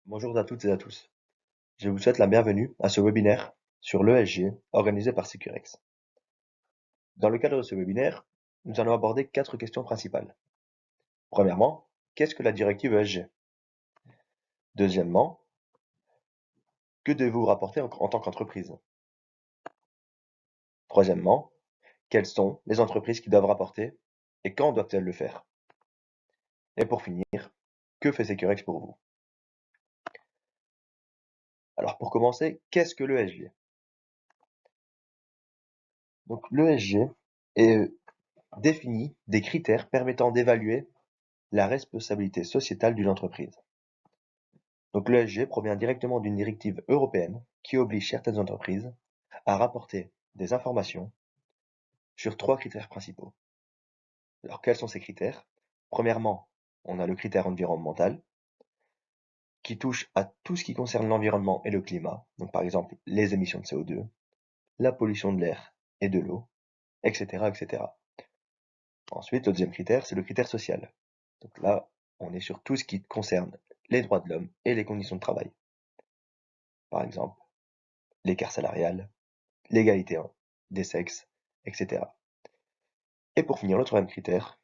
Bonjour à toutes et à tous. Je vous souhaite la bienvenue à ce webinaire sur l'ESG organisé par Securex. Dans le cadre de ce webinaire, nous allons aborder 4 questions principales. Premièrement, qu'est-ce que la directive ESG? Deuxièmement, que devez-vous rapporter en tant qu'entreprise? Troisièmement, quelles sont les entreprises qui doivent rapporter et quand doivent-elles le faire? Et pour finir, que fait Securex pour vous? Alors pour commencer, qu'est-ce que l'ESG? Donc l'ESG définit des critères permettant d'évaluer la responsabilité sociétale d'une entreprise. Donc l'ESG provient directement d'une directive européenne qui oblige certaines entreprises à rapporter des informations sur 3 critères principaux. Alors quels sont ces critères? Premièrement, on a le critère environnemental qui touche à tout ce qui concerne l'environnement et le climat, donc par exemple les émissions de CO2, la pollution de l'air et de l'eau, etc., etc. Ensuite, le deuxième critère, c'est le critère social. Donc là, on est sur tout ce qui concerne les droits de l'homme et les conditions de travail. Par exemple, l'écart salarial, l'égalité des sexes, etc. Et pour finir, le troisième critère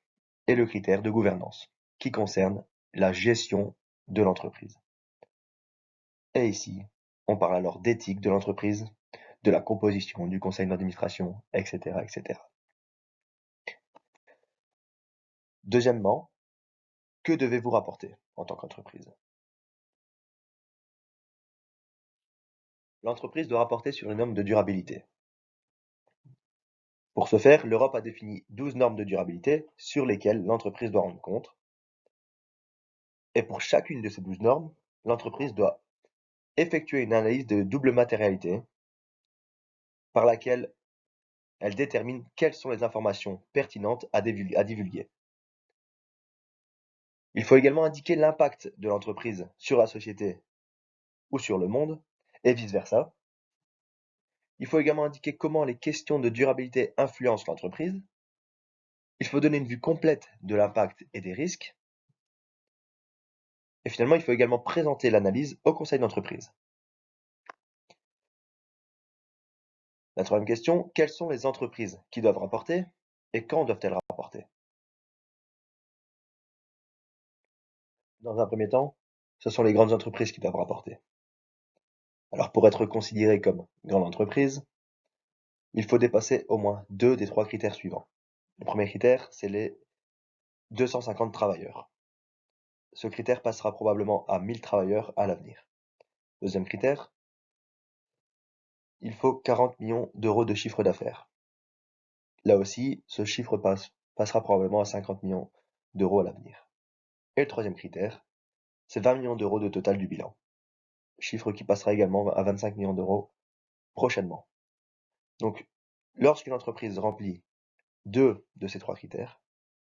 est le critère de gouvernance, qui concerne la gestion de l'entreprise. Et ici, on parle alors d'éthique de l'entreprise, de la composition du conseil d'administration, etc., etc. Deuxièmement, que devez-vous rapporter en tant qu'entreprise? L'entreprise doit rapporter sur les normes de durabilité. Pour ce faire, l'Europe a défini 12 normes de durabilité sur lesquelles l'entreprise doit rendre compte. Et pour chacune de ces 12 normes, l'entreprise doit effectuer une analyse de double matérialité par laquelle elle détermine quelles sont les informations pertinentes à divulguer. Il faut également indiquer l'impact de l'entreprise sur la société ou sur le monde, et vice-versa. Il faut également indiquer comment les questions de durabilité influencent l'entreprise. Il faut donner une vue complète de l'impact et des risques. Et finalement, il faut également présenter l'analyse au conseil d'entreprise. La troisième question, quelles sont les entreprises qui doivent rapporter et quand doivent-elles rapporter? Dans un premier temps, ce sont les grandes entreprises qui doivent rapporter. Alors pour être considéré comme grande entreprise, il faut dépasser au moins 2 des 3 critères suivants. Le premier critère, c'est les 250 travailleurs. Ce critère passera probablement à 1000 travailleurs à l'avenir. Deuxième critère, il faut 40 millions d'euros de chiffre d'affaires. Là aussi, ce chiffre passera probablement à 50 millions d'euros à l'avenir. Et le troisième critère, c'est 20 millions d'euros de total du bilan. Chiffre qui passera également à 25 millions d'euros prochainement. Donc, lorsqu'une entreprise remplit 2 de ces 3 critères,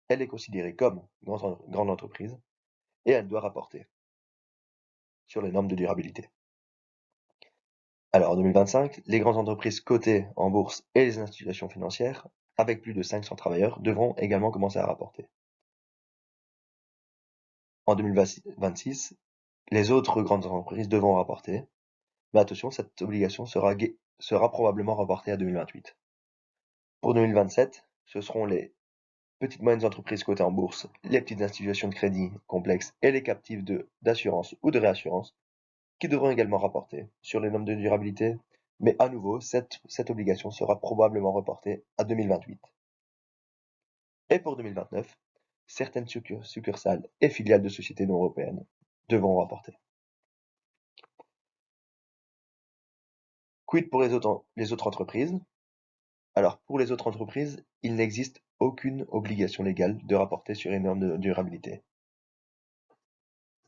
elle est considérée comme grande entreprise et elle doit rapporter sur les normes de durabilité. Alors en 2025, les grandes entreprises cotées en bourse et les institutions financières, avec plus de 500 travailleurs, devront également commencer à rapporter. En 2026, les autres grandes entreprises devront rapporter, mais attention, cette obligation sera probablement reportée à 2028. Pour 2027, ce seront les petites moyennes entreprises cotées en bourse, les petites institutions de crédit complexes et les captifs d'assurance ou de réassurance qui devront également rapporter sur les normes de durabilité, mais à nouveau, cette obligation sera probablement reportée à 2028. Et pour 2029, certaines succursales et filiales de sociétés non européennes devront rapporter. Quid pour les autres entreprises? Alors, pour les autres entreprises, il n'existe aucune obligation légale de rapporter sur les normes de durabilité.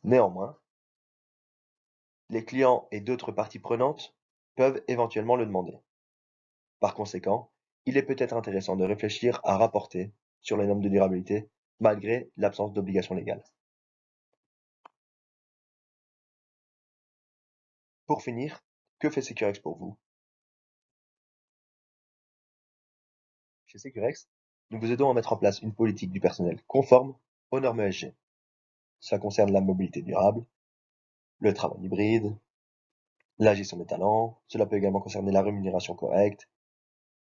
Néanmoins, les clients et d'autres parties prenantes peuvent éventuellement le demander. Par conséquent, il est peut-être intéressant de réfléchir à rapporter sur les normes de durabilité malgré l'absence d'obligation légale. Pour finir, que fait Securex pour vous? Chez Securex, nous vous aidons à mettre en place une politique du personnel conforme aux normes ESG. Cela concerne la mobilité durable, le travail hybride, la gestion des talents, cela peut également concerner la rémunération correcte,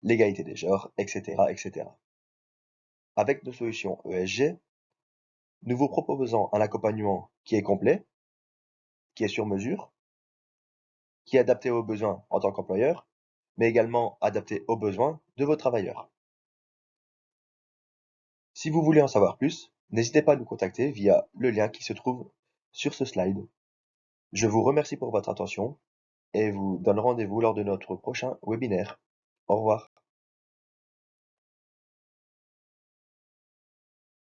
l'égalité des genres, etc., etc. Avec nos solutions ESG, nous vous proposons un accompagnement qui est complet, qui est sur mesure, qui est adapté aux besoins en tant qu'employeur, mais également adapté aux besoins de vos travailleurs. Si vous voulez en savoir plus, n'hésitez pas à nous contacter via le lien qui se trouve sur ce slide. Je vous remercie pour votre attention et vous donne rendez-vous lors de notre prochain webinaire. Au revoir.